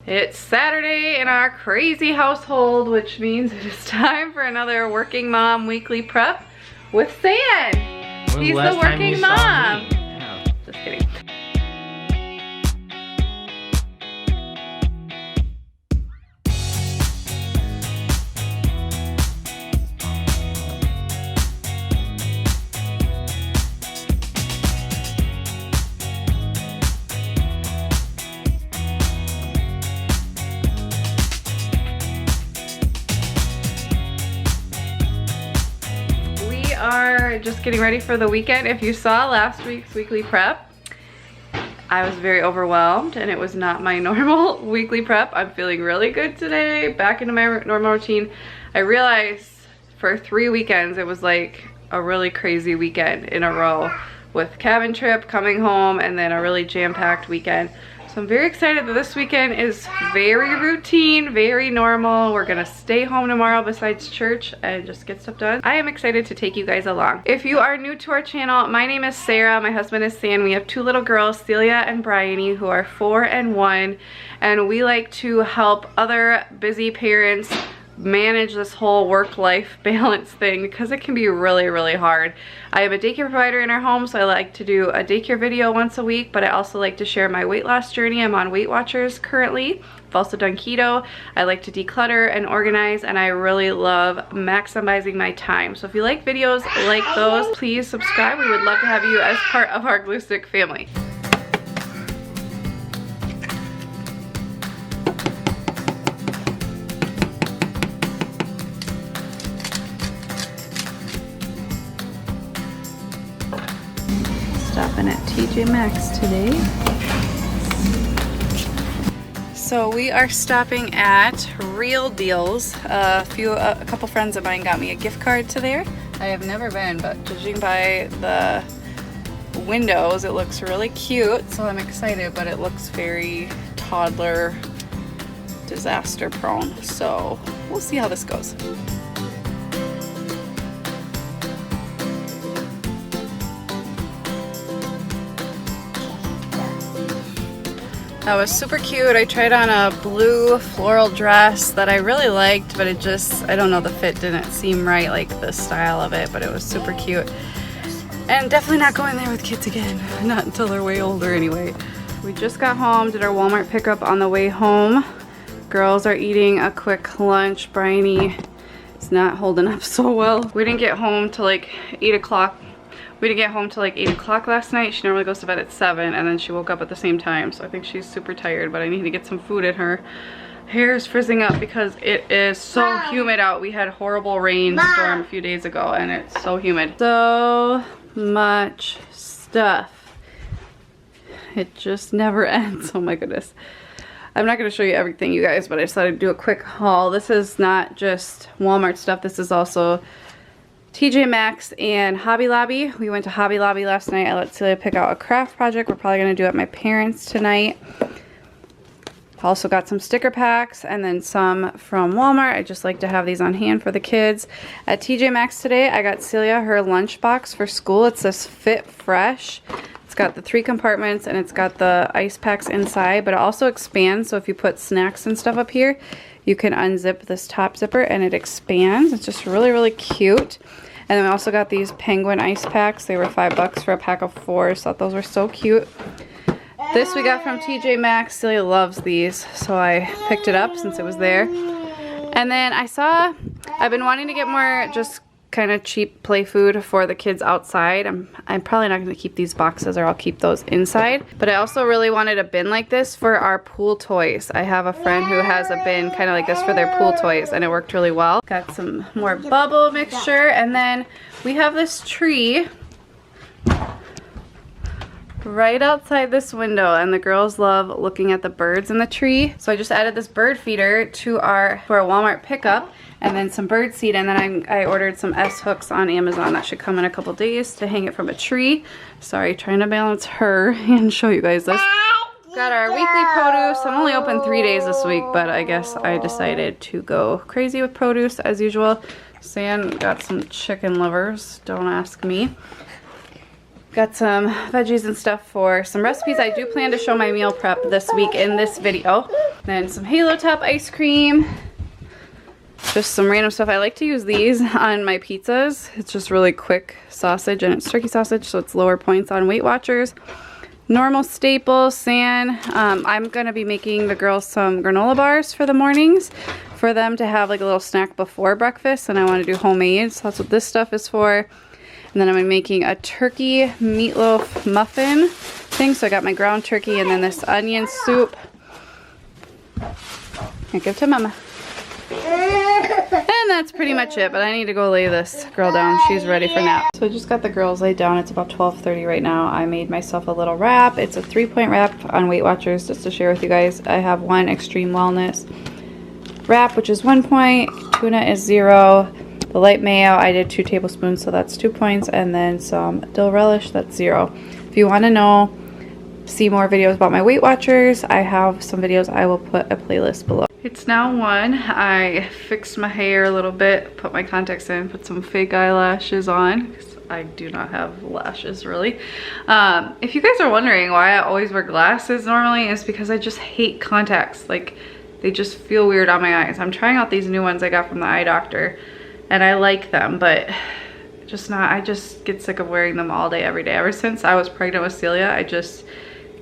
It's Saturday in our crazy household, which means it is time for another working mom weekly prep with San. He's the working mom. Yeah. Just kidding. Are just getting ready for the weekend. If you saw last week's weekly prep, I was very overwhelmed and it was not my normal weekly prep. I'm feeling really good today, back into my normal routine. I realized for 3 weekends it was like a really crazy weekend in a row with cabin trip, coming home, and then a really jam-packed weekend. So I'm very excited that this weekend is very routine, very normal. We're gonna stay home tomorrow besides church and just get stuff done. I am excited to take you guys along. If you are new to our channel, my name is Sarah, my husband is San. We have 2 little girls, Celia and Bryony, who are 4 and 1, and we like to help other busy parents manage this whole work-life balance thing because it can be really hard. I am a daycare provider in our home, so I like to do a daycare video once a week, but I also like to share my weight loss journey. I'm on Weight Watchers currently. I've also done keto. I like to declutter and organize, and I really love maximizing my time. So if you like videos like those, please subscribe. We would love to have you as part of our Glue Stick family. Stopping at TJ Maxx today. So we are stopping at Real Deals. A couple friends of mine got me a gift card to there. I have never been, but judging by the windows, it looks really cute. So I'm excited, but it looks very toddler disaster prone. So we'll see how this goes. That was super cute. I tried on a blue floral dress that I really liked, but it just, I don't know, the fit didn't seem right, like the style of it, but it was super cute. And definitely not going there with kids again. Not until they're way older anyway. We just got home, did our Walmart pickup on the way home. Girls are eating a quick lunch. Bryony is not holding up so well. We didn't get home till like 8 o'clock. We didn't get home till like 8 o'clock last night. She normally goes to bed at 7, and then she woke up at the same time. So I think she's super tired, but I need to get some food in her. Hair is frizzing up because it is so humid out. We had a horrible rainstorm a few days ago, and it's so humid. So much stuff. It just never ends. Oh my goodness. I'm not going to show you everything, you guys, but I decided to do a quick haul. This is not just Walmart stuff. This is also TJ Maxx and Hobby Lobby. We went to Hobby Lobby last night. I let Celia pick out a craft project. We're probably going to do it at my parents' tonight. Also got some sticker packs and then some from Walmart. I just like to have these on hand for the kids. At TJ Maxx today, I got Celia her lunchbox for school. It's this Fit Fresh. It's got the 3 compartments and it's got the ice packs inside, but it also expands. So if you put snacks and stuff up here, you can unzip this top zipper and it expands. It's just really cute. And then we also got these penguin ice packs. They were $5 for a pack of 4. So I thought those were so cute. This we got from TJ Maxx. Celia loves these, so I picked it up since it was there. And then I've been wanting to get more just kind of cheap play food for the kids outside. I'm probably not going to keep these boxes, or I'll keep those inside. But I also really wanted a bin like this for our pool toys. I have a friend who has a bin kind of like this for their pool toys, and it worked really well. Got some more bubble mixture, and then we have this tree right outside this window, and the girls love looking at the birds in the tree. So I just added this bird feeder to our Walmart pickup, and then some bird seed, and then I ordered some S hooks on Amazon. That should come in a couple days to hang it from a tree. Sorry, trying to balance her and show you guys this. Got our weekly produce. I'm only open 3 days this week, but I guess I decided to go crazy with produce as usual. San got some chicken livers, don't ask me. got some veggies and stuff for some recipes. I do plan to show my meal prep this week in this video. Then some Halo Top ice cream. Just some random stuff. I like to use these on my pizzas. It's just really quick sausage, and it's turkey sausage, so it's lower points on Weight Watchers. Normal staples, sand. I'm gonna be making the girls some granola bars for the mornings for them to have like a little snack before breakfast, and I want to do homemade, so that's what this stuff is for. And then I'm making a turkey meatloaf muffin thing. So I got my ground turkey and then this onion soup. Here, give it to Mama. And that's pretty much it, but I need to go lay this girl down. She's ready for nap. So I just got the girls laid down. It's about 12:30 right now. I made myself a little wrap. It's a 3-point wrap on Weight Watchers, just to share with you guys. I have one Extreme Wellness wrap, which is 1 point. Tuna is 0. The light mayo, I did 2 tablespoons, so that's 2 points. And then some dill relish, that's 0. If you want to know, see more videos about my Weight Watchers, I have some videos. I will put a playlist below. It's now 1. I fixed my hair a little bit, put my contacts in, put some fake eyelashes on, because I do not have lashes really. If you guys are wondering why I always wear glasses normally, it's because I just hate contacts. Like, they just feel weird on my eyes. I'm trying out these new ones I got from the eye doctor, and I like them, but I just get sick of wearing them all day, every day. Ever since I was pregnant with Celia, I just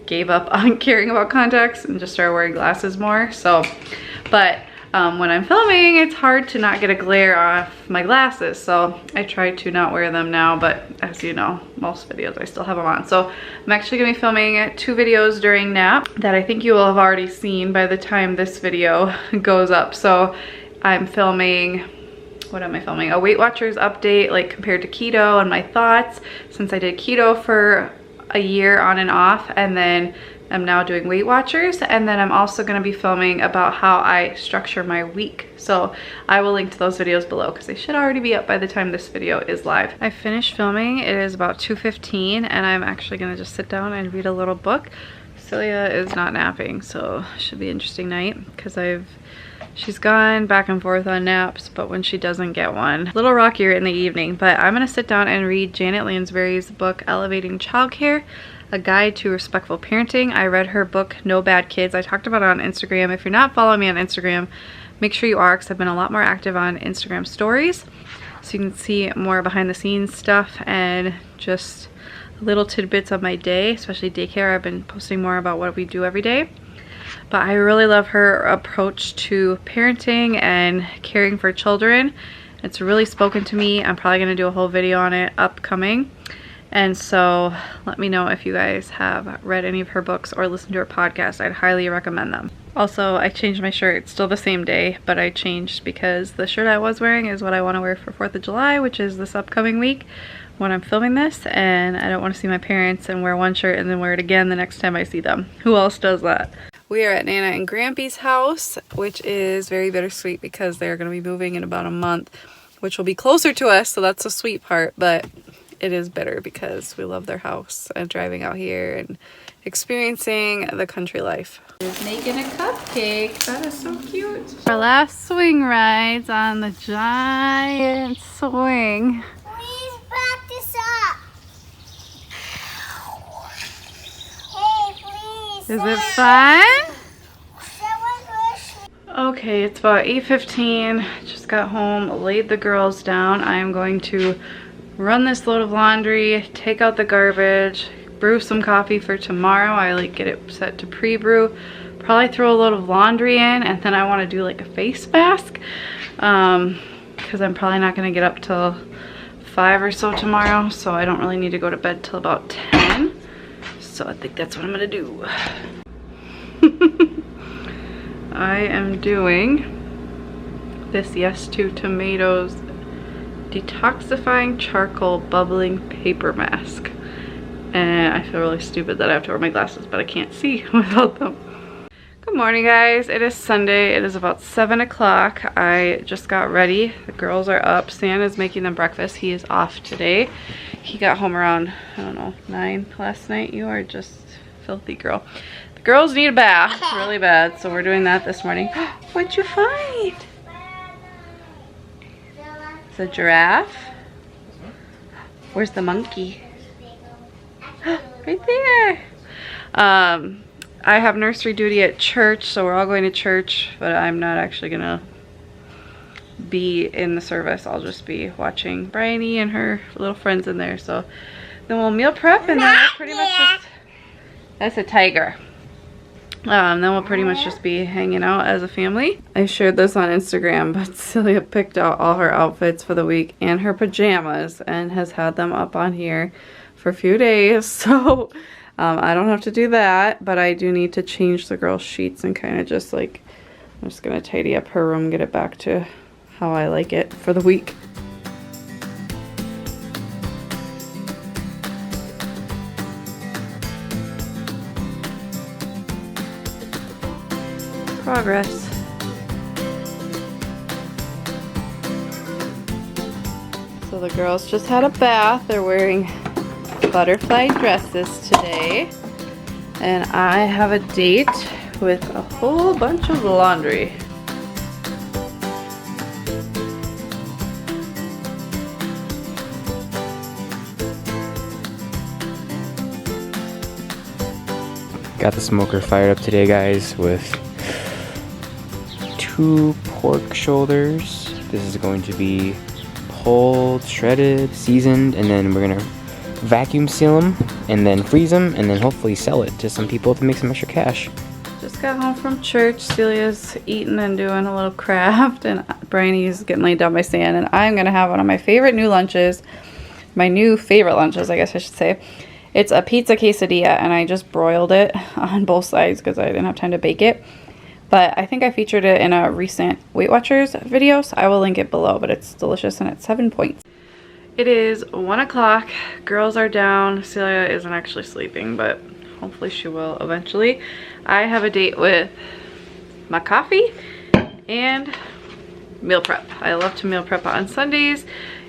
gave up on caring about contacts and just started wearing glasses more. So, but when I'm filming, it's hard to not get a glare off my glasses. So I try to not wear them now, but as you know, most videos I still have them on. So I'm actually gonna be filming 2 videos during nap that I think you will have already seen by the time this video goes up. So I'm filming, what am I filming? A Weight Watchers update, like compared to keto and my thoughts, since I did keto for a year on and off, and then I'm now doing Weight Watchers. And then I'm also going to be filming about how I structure my week. So I will link to those videos below, because they should already be up by the time this video is live. I finished filming. It is about 2:15, and I'm actually going to just sit down and read a little book. Celia is not napping, so it should be an interesting night, because she's gone back and forth on naps, but when she doesn't get one, a little rockier in the evening. But I'm gonna sit down and read Janet Lansbury's book, Elevating Childcare, A Guide to Respectful Parenting. I read her book, No Bad Kids. I talked about it on Instagram. If you're not following me on Instagram, make sure you are, because I've been a lot more active on Instagram stories. So you can see more behind the scenes stuff and just little tidbits of my day, especially daycare. I've been posting more about what we do every day. But I really love her approach to parenting and caring for children. It's really spoken to me. I'm probably going to do a whole video on it upcoming. And so let me know if you guys have read any of her books or listened to her podcast. I'd highly recommend them. Also, I changed my shirt. It's still the same day, but I changed because the shirt I was wearing is what I want to wear for 4th of July, which is this upcoming week when I'm filming this. And I don't want to see my parents and wear one shirt and then wear it again the next time I see them. Who else does that? We are at Nana and Grampy's house, which is very bittersweet because they're going to be moving in about a month, which will be closer to us, so that's the sweet part, but it is bitter because we love their house and driving out here and experiencing the country life. Making a cupcake. That is so cute. Our last swing rides on the giant swing. Please back this up. Hey, please. Is it fun? Okay, it's about 8:15. Just got home, laid the girls down. I am going to run this load of laundry, take out the garbage, brew some coffee for tomorrow. I like get it set to pre-brew. Probably throw a load of laundry in, and then I want to do like a face mask because I'm probably not going to get up till 5 or so tomorrow, so I don't really need to go to bed till about 10. So I think that's what I'm going to do. I am doing this Yes to Tomatoes detoxifying charcoal bubbling paper mask, and I feel really stupid that I have to wear my glasses, but I can't see without them. Good morning, guys. It is Sunday. It is about 7 o'clock. I just got ready. The girls are up. Stan is making them breakfast. He is off today. He got home around, I don't know, 9 last night. You are just filthy, girl. The girls need a bath really bad, so we're doing that this morning. What'd you find? It's a giraffe. Where's the monkey? Right there. I have nursery duty at church, so we're all going to church, but I'm not actually gonna be in the service. I'll just be watching Bryony and her little friends in there. So then we'll meal prep, and then we'll pretty much just, that's a tiger. Then we'll pretty much just be hanging out as a family. I shared this on Instagram, but Celia picked out all her outfits for the week and her pajamas and has had them up on here for a few days. So I don't have to do that, but I do need to change the girls' sheets and kind of just like, I'm just gonna tidy up her room, get it back to how I like it for the week. Progress. So the girls just had a bath. They're wearing butterfly dresses today. And I have a date with a whole bunch of laundry. Got the smoker fired up today, guys, with 2 pork shoulders. This is going to be pulled, shredded, seasoned, and then we're gonna vacuum seal them and then freeze them and then hopefully sell it to some people to make some extra cash. Just got home from church. Celia's eating and doing a little craft, and Bryony's getting laid down by Stan, and I'm gonna have one of my favorite new lunches. My new favorite lunches, I guess I should say. It's a pizza quesadilla, and I just broiled it on both sides because I didn't have time to bake it. But I think I featured it in a recent Weight Watchers video, so I will link it below, but it's delicious and it's 7 points. It is 1 o'clock. Girls are down. Celia isn't actually sleeping, but hopefully she will eventually. I have a date with my coffee and meal prep. I love to meal prep on Sundays.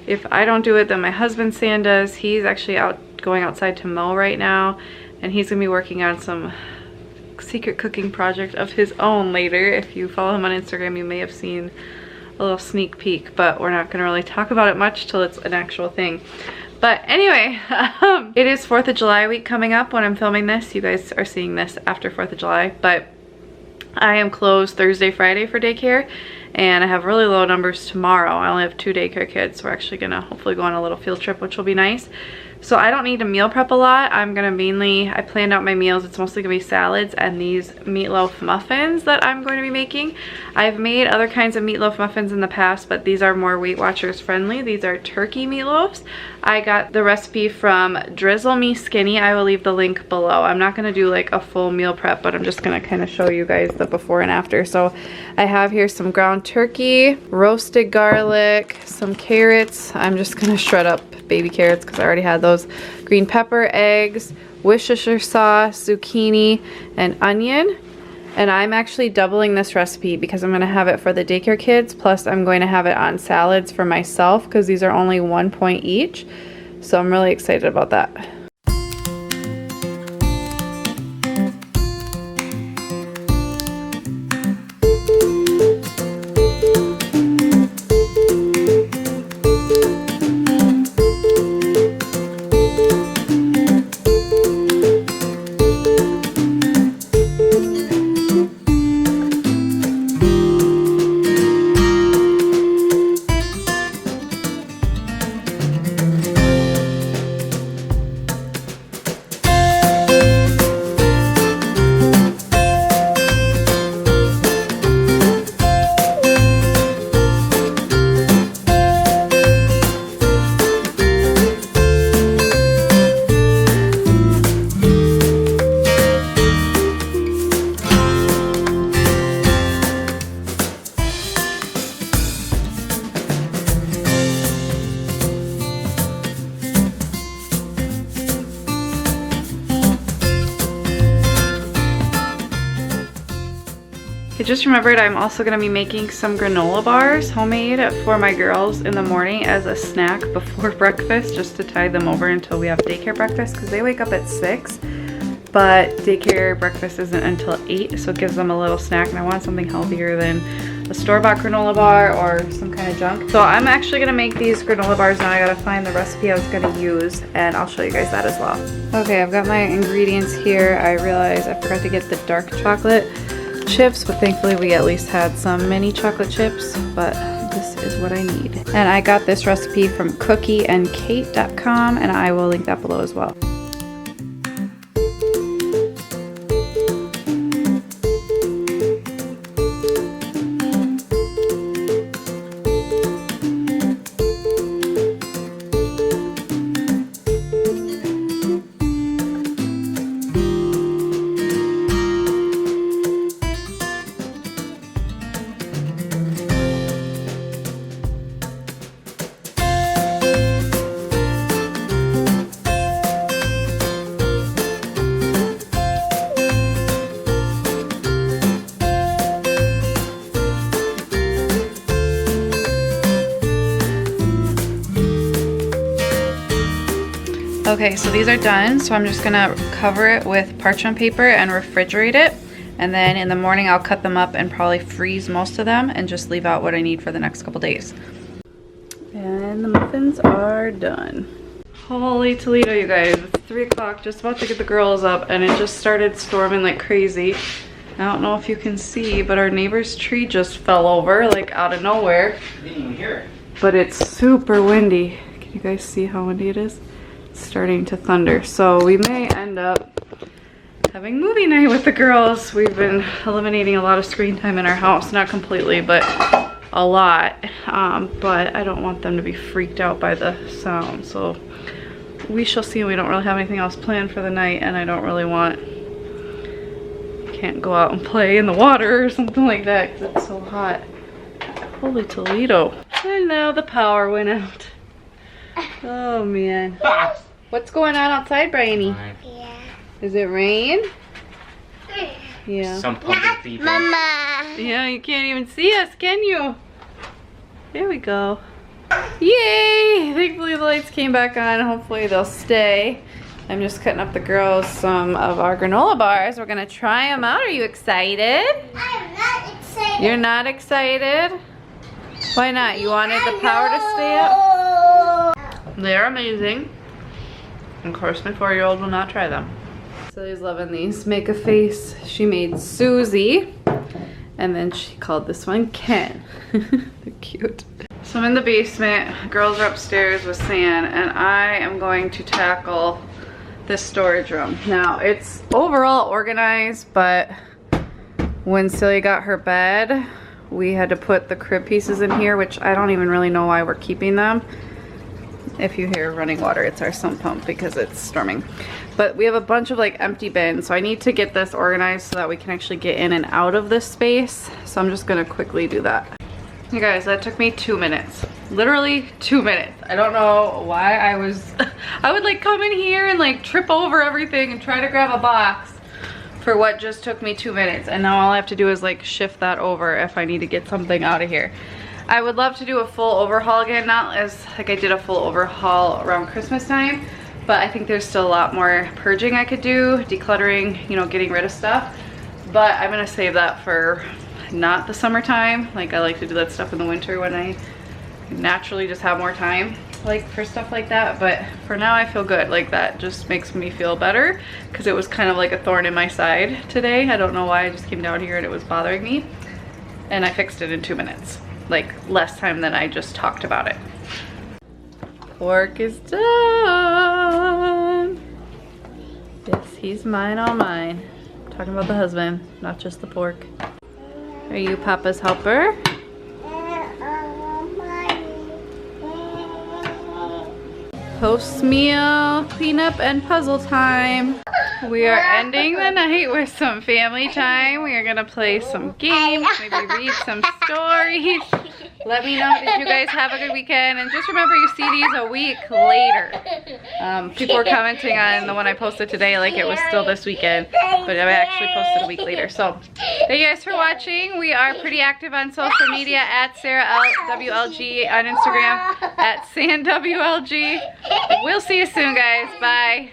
If I don't do it, then my husband Sam does. He's actually going outside to mow right now, and he's gonna be working on some secret cooking project of his own later. If you follow him on Instagram, you may have seen a little sneak peek, but we're not gonna really talk about it much till it's an actual thing. But anyway, it is 4th of July week coming up when I'm filming this. You guys are seeing this after 4th of July, but I am closed Thursday, Friday for daycare, and I have really low numbers tomorrow. I only have 2 daycare kids, so we're actually gonna hopefully go on a little field trip, which will be nice. So I don't need to meal prep a lot. I'm gonna I planned out my meals. It's mostly gonna be salads and these meatloaf muffins that I'm going to be making. I've made other kinds of meatloaf muffins in the past, but these are more Weight Watchers friendly. These are turkey meatloafs. I got the recipe from Drizzle Me Skinny. I will leave the link below. I'm not gonna do like a full meal prep, but I'm just gonna kind of show you guys the before and after. So I have here some ground turkey, roasted garlic, some carrots. I'm just gonna shred up baby carrots because I already had those. Green pepper, eggs, Worcestershire sauce, zucchini, and onion. And I'm actually doubling this recipe because I'm going to have it for the daycare kids, plus I'm going to have it on salads for myself because these are only 1 point each. So I'm really excited about that. I just remembered I'm also going to be making some granola bars, homemade, for my girls in the morning as a snack before breakfast, just to tide them over until we have daycare breakfast, because they wake up at 6, but daycare breakfast isn't until 8, so it gives them a little snack, and I want something healthier than a store-bought granola bar or some kind of junk. So I'm actually gonna make these granola bars now. I gotta find the recipe I was gonna use, and I'll show you guys that as well. Okay, I've got my ingredients here. I realized I forgot to get the dark chocolate chips, but thankfully we at least had some mini chocolate chips, but this is what I need. And I got this recipe from cookieandkate.com, and I will link that below as well. Okay, so these are done, so I'm just gonna cover it with parchment paper and refrigerate it, and then in the morning I'll cut them up and probably freeze most of them and just leave out what I need for the next couple days. And the muffins are done. Holy Toledo, you guys, it's 3 o'clock, just about to get the girls up, and it just started storming like crazy. I don't know if you can see, but our neighbor's tree just fell over like out of nowhere. I didn't even hear it. But it's super windy. Can you guys see how windy it is? Starting to thunder, so we may end up having movie night with the girls. We've been eliminating a lot of screen time in our house, not completely, but a lot. But I don't want them to be freaked out by the sound, so we shall see. We don't really have anything else planned for the night, and I don't really can't go out and play in the water or something like that because it's so hot. Holy Toledo. And now the power went out. Oh man. What's going on outside, Bryony? Yeah. Is it rain? Yeah. Some pump is beeping. Mama. Yeah, you can't even see us, can you? There we go. Yay! Thankfully the lights came back on. Hopefully they'll stay. I'm just cutting up the girls some of our granola bars. We're gonna try them out. Are you excited? I'm not excited. You're not excited? Why not? You wanted the power to stay up? They're amazing. Of course, my 4-year-old will not try them. Silly's loving these. Make a face. She made Susie, and then she called this one Ken. They're cute. So I'm in the basement. Girls are upstairs with San, and I am going to tackle this storage room. Now, it's overall organized, but when Silly got her bed, we had to put the crib pieces in here, which I don't even really know why we're keeping them. If you hear running water, it's our sump pump because it's storming. But we have a bunch of like empty bins, so I need to get this organized so that we can actually get in and out of this space. So I'm just gonna quickly do that. You guys, that took me 2 minutes. Literally 2 minutes. I don't know why I would like come in here and like trip over everything and try to grab a box for what just took me 2 minutes. And now all I have to do is like shift that over if I need to get something out of here. I would love to do a full overhaul again, not as like I did a full overhaul around Christmas time, but I think there's still a lot more purging I could do, decluttering, you know, getting rid of stuff. But I'm gonna save that for not the summertime. Like I like to do that stuff in the winter when I naturally just have more time like for stuff like that. But for now I feel good. Like that just makes me feel better because it was kind of like a thorn in my side today. I don't know why. I just came down here and it was bothering me, and I fixed it in 2 minutes. Like less time than I just talked about it. Pork is done. Yes, he's mine, all mine. I'm talking about the husband, not just the pork. Are you Papa's helper? Post meal, cleanup, and puzzle time. We are ending the night with some family time. We are gonna play some games, maybe read some stories. Let me know, did you guys have a good weekend? And just remember, you see these a week later. People were commenting on the one I posted today like it was still this weekend, but I actually posted a week later. So thank you guys for watching. We are pretty active on social media at SarahWLG, on Instagram at SanWLG. We'll see you soon, guys. Bye.